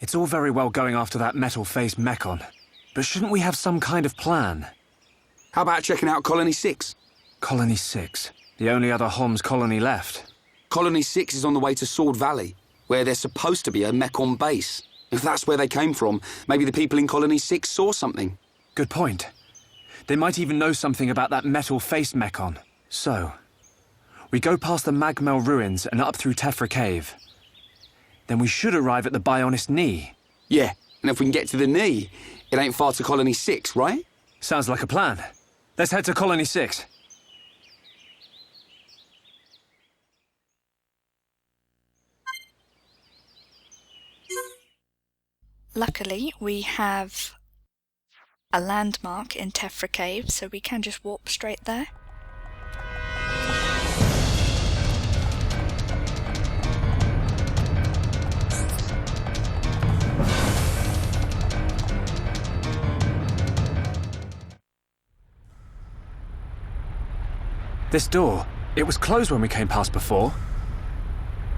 It's all very well going after that metal-faced Mechon, but shouldn't we have some kind of plan? How about checking out Colony 6? Colony 6? The only other Homs colony left. Colony 6 is on the way to Sword Valley, where there's supposed to be a Mechon base. If that's where they came from, maybe the people in Colony 6 saw something. Good point. They might even know something about that metal-faced Mechon. So, we go past the Magmel ruins and up through Tephra Cave. Then we should arrive at the Bionis Knee. Yeah, and if we can get to the knee, it ain't far to Colony 6, right? Sounds like a plan. Let's head to Colony 6. Luckily, we have a landmark in Tephra Cave, so we can just warp straight there. This door, it was closed when we came past before.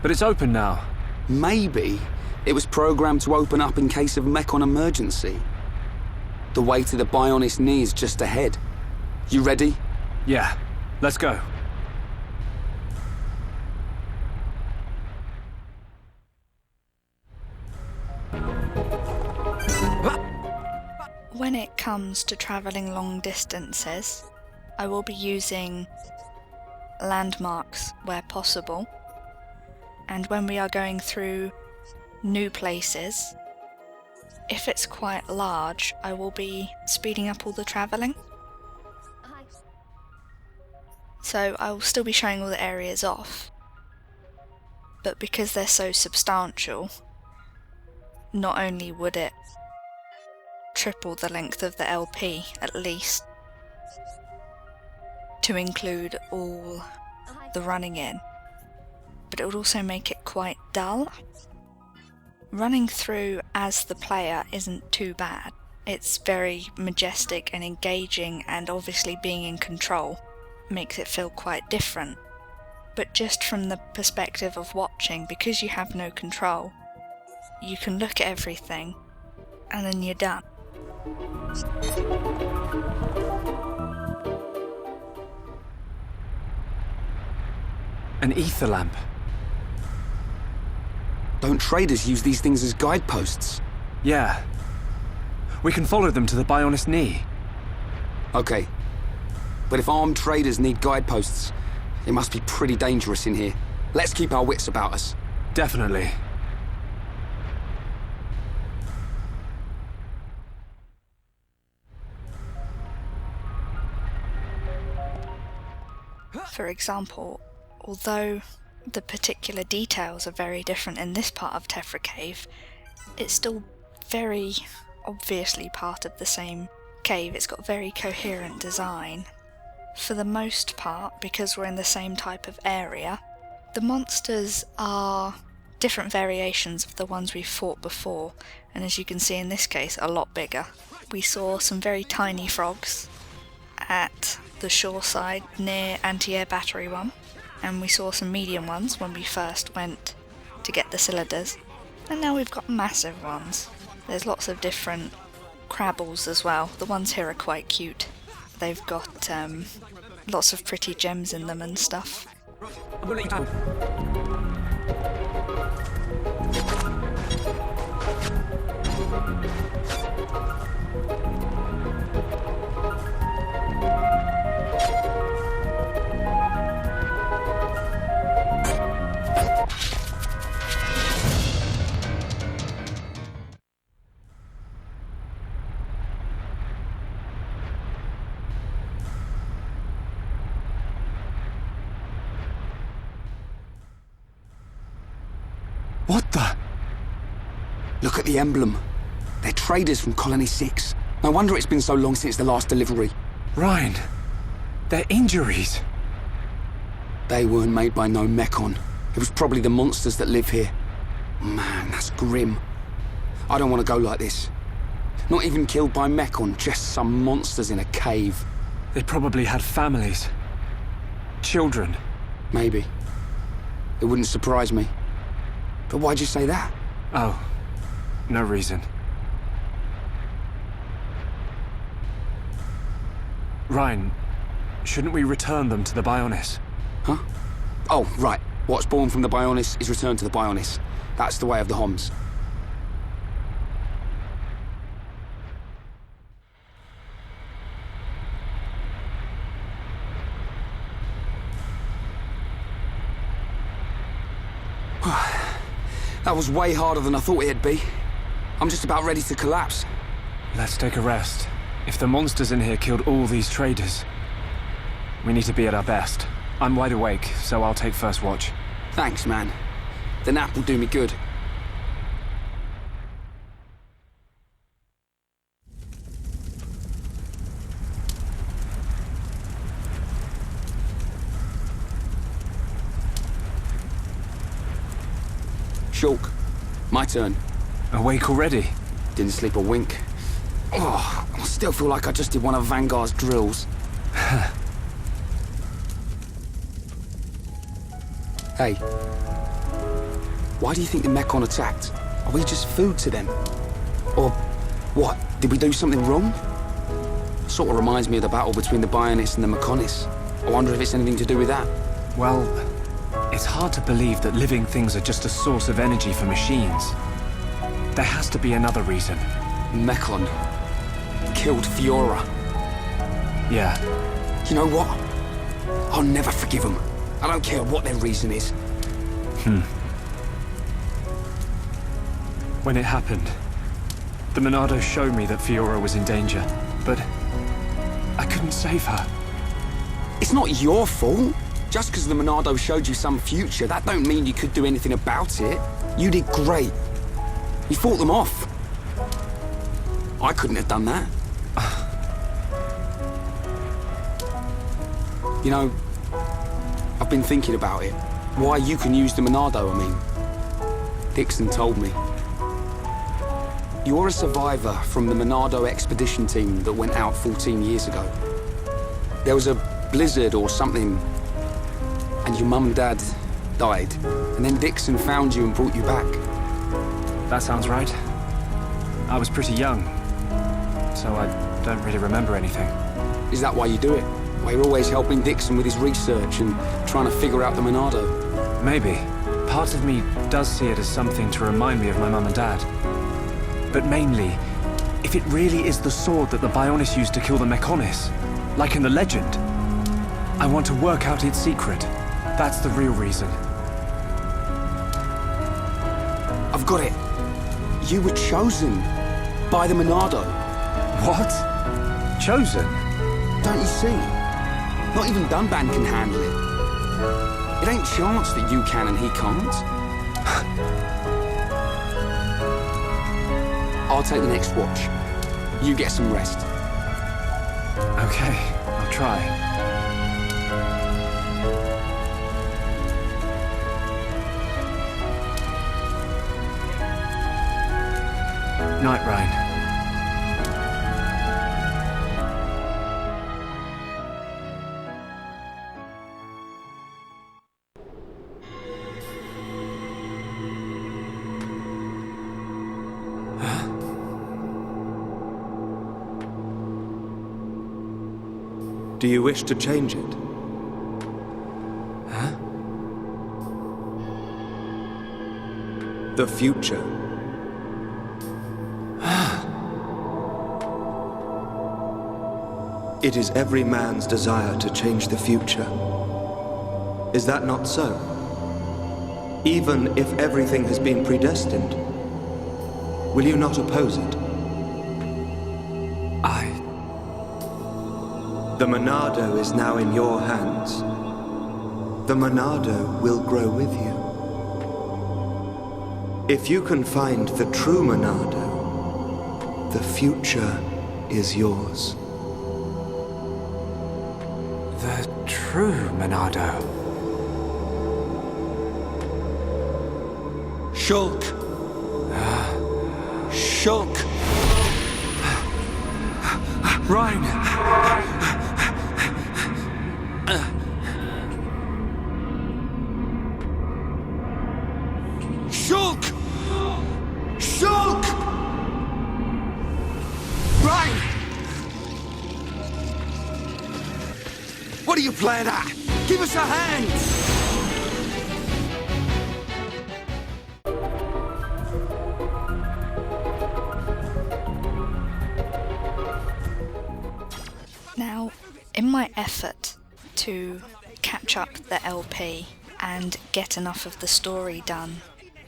But it's open now. Maybe it was programmed to open up in case of Mechon emergency. The way to the Bionis Knee is just ahead. You ready? Yeah, let's go. When it comes to travelling long distances, I will be using landmarks where possible, and when we are going through new places, if it's quite large, I will be speeding up all the travelling. So I will still be showing all the areas off, but because they're so substantial, not only would it triple the length of the LP at least, to include all the running in, but it would also make it quite dull. Running through as the player isn't too bad. It's very majestic and engaging, and obviously being in control makes it feel quite different. But just from the perspective of watching, because you have no control, you can look at everything and then you're done. An ether lamp. Don't traders use these things as guideposts? Yeah. We can follow them to the Bionis Knee. Okay. But if armed traders need guideposts, it must be pretty dangerous in here. Let's keep our wits about us. Definitely. For example, although the particular details are very different in this part of Tephra Cave, it's still very obviously part of the same cave. It's got very coherent design. For the most part, because we're in the same type of area, the monsters are different variations of the ones we've fought before, and as you can see in this case, a lot bigger. We saw some very tiny frogs at the shore side near Anti-Air Battery 1, and we saw some medium ones when we first went to get the cylinders, and now we've got massive ones. There's lots of different crabbles as well. The ones here are quite cute. They've got lots of pretty gems in them and stuff. What the? Look at the emblem. They're traders from Colony 6. No wonder it's been so long since the last delivery. Ryan, they're injuries. They weren't made by no Mechon. It was probably the monsters that live here. Man, that's grim. I don't want to go like this. Not even killed by Mechon, just some monsters in a cave. They probably had families. Children. Maybe. It wouldn't surprise me. But why'd you say that? Oh. No reason. Ryan, shouldn't we return them to the Bionis? Huh? Oh, right. What's born from the Bionis is returned to the Bionis. That's the way of the Homs. That was way harder than I thought it'd be. I'm just about ready to collapse. Let's take a rest. If the monsters in here killed all these traders, we need to be at our best. I'm wide awake, so I'll take first watch. Thanks, man. The nap will do me good. Shulk, my turn. Awake already? Didn't sleep a wink. Oh, I still feel like I just did one of Vanguard's drills. Hey. Why do you think the Mechon attacked? Are we just food to them? Or what? Did we do something wrong? Sort of reminds me of the battle between the Bionis and the Mechonis. I wonder if it's anything to do with that. Well, it's hard to believe that living things are just a source of energy for machines. There has to be another reason. Mechon killed Fiora. Yeah. You know what? I'll never forgive them. I don't care what their reason is. When it happened, the Monado showed me that Fiora was in danger, but I couldn't save her. It's not your fault. Just because the Monado showed you some future, that don't mean you could do anything about it. You did great. You fought them off. I couldn't have done that. You know, I've been thinking about it. Why you can use the Monado, I mean. Dixon told me. You're a survivor from the Monado expedition team that went out 14 years ago. There was a blizzard or something, and your mum and dad died. And then Dixon found you and brought you back. That sounds right. I was pretty young, so I don't really remember anything. Is that why you do it? Why you're always helping Dixon with his research and trying to figure out the Monado? Maybe. Part of me does see it as something to remind me of my mum and dad. But mainly, if it really is the sword that the Bionis used to kill the Mechonis, like in the legend, I want to work out its secret. That's the real reason. I've got it. You were chosen by the Monado. What? Chosen? Don't you see? Not even Dunban can handle it. It ain't chance that you can and he can't. I'll take the next watch. You get some rest. Okay, I'll try. Night, Ryan. Do you wish to change it? Huh? The future. It is every man's desire to change the future. Is that not so? Even if everything has been predestined, will you not oppose it? The Monado is now in your hands. The Monado will grow with you. If you can find the true Monado, the future is yours. The true Monado. Shulk! Shulk! Ryan! Shulk! Shulk! you playing at? Give us a hand! Now, in my effort to catch up the LP and get enough of the story done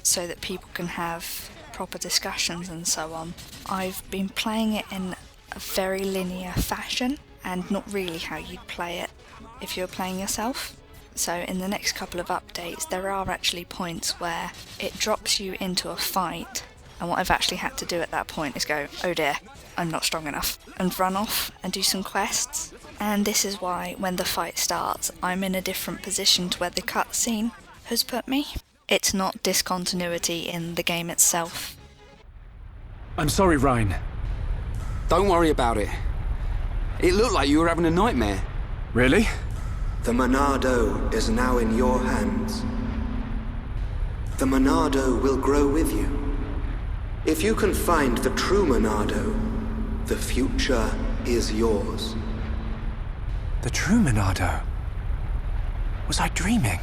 so that people can have proper discussions and so on, I've been playing it in a very linear fashion and not really how you'd play it if you were playing yourself. So in the next couple of updates there are actually points where it drops you into a fight, and what I've actually had to do at that point is go, oh dear, I'm not strong enough, and run off and do some quests. And this is why when the fight starts I'm in a different position to where the cutscene has put me. It's not discontinuity in the game itself. I'm sorry, Ryan. Don't worry about it. It looked like you were having a nightmare. Really? The Monado is now in your hands. The Monado will grow with you. If you can find the true Monado, the future is yours. The true Monado? Was I dreaming?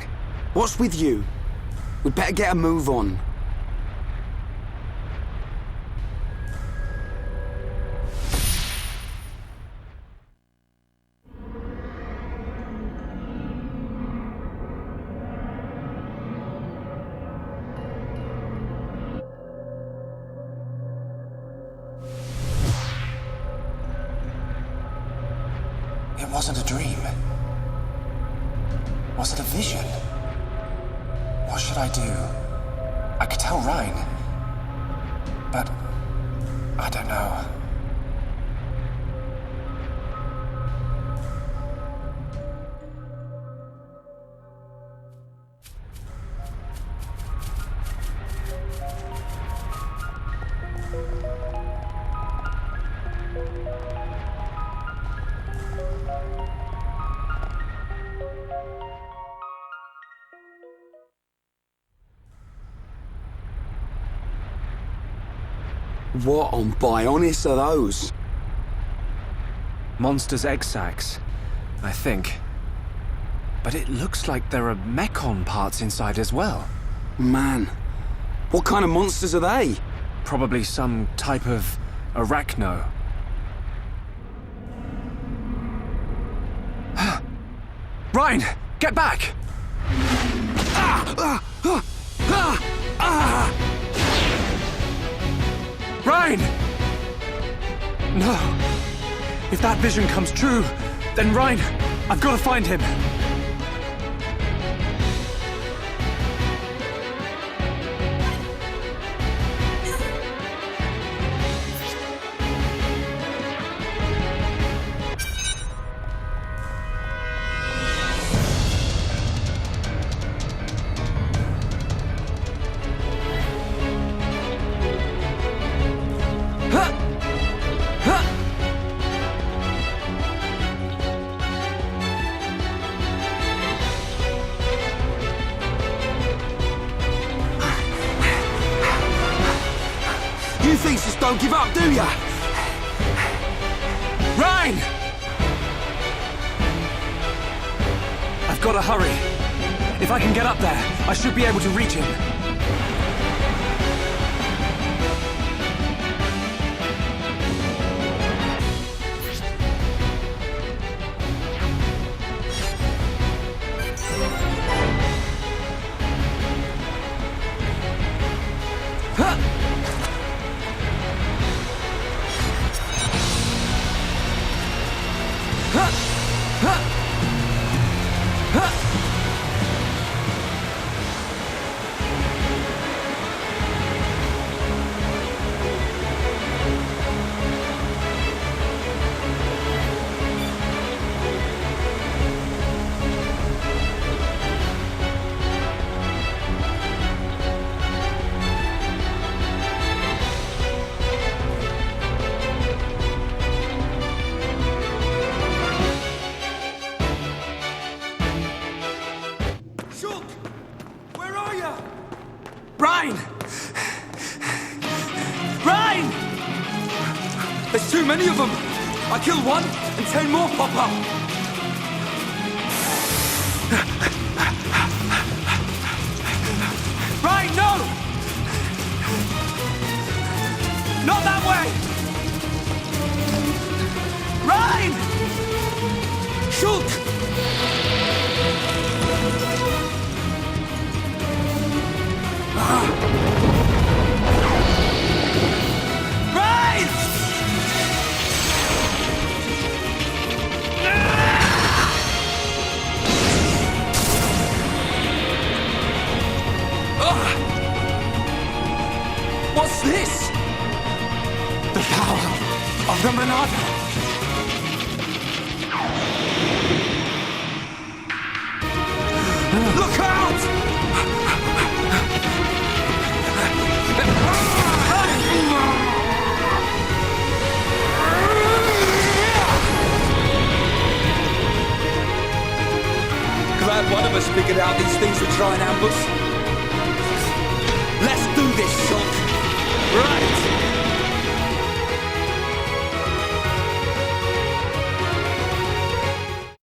What's with you? We'd better get a move on. It wasn't a dream. Was it a vision? What should I do? I could tell Ryan, but I don't know. What on Bionis are those? Monsters' egg sacs, I think. But it looks like there are mechon parts inside as well. Man, what kind of monsters are they? Probably some type of arachno. Ryan, get back! Ryan! No. If that vision comes true, then Ryan, I've got to find him. You things just don't give up, do ya? Ryan! I've got to hurry. If I can get up there, I should be able to reach him. Ryan! Ryan! There's too many of them! I killed one, and 10 more pop up! What's this? The power of the Monado. Look out! Glad one of us figured out these things would try and ambush. Let's do this, Shulk.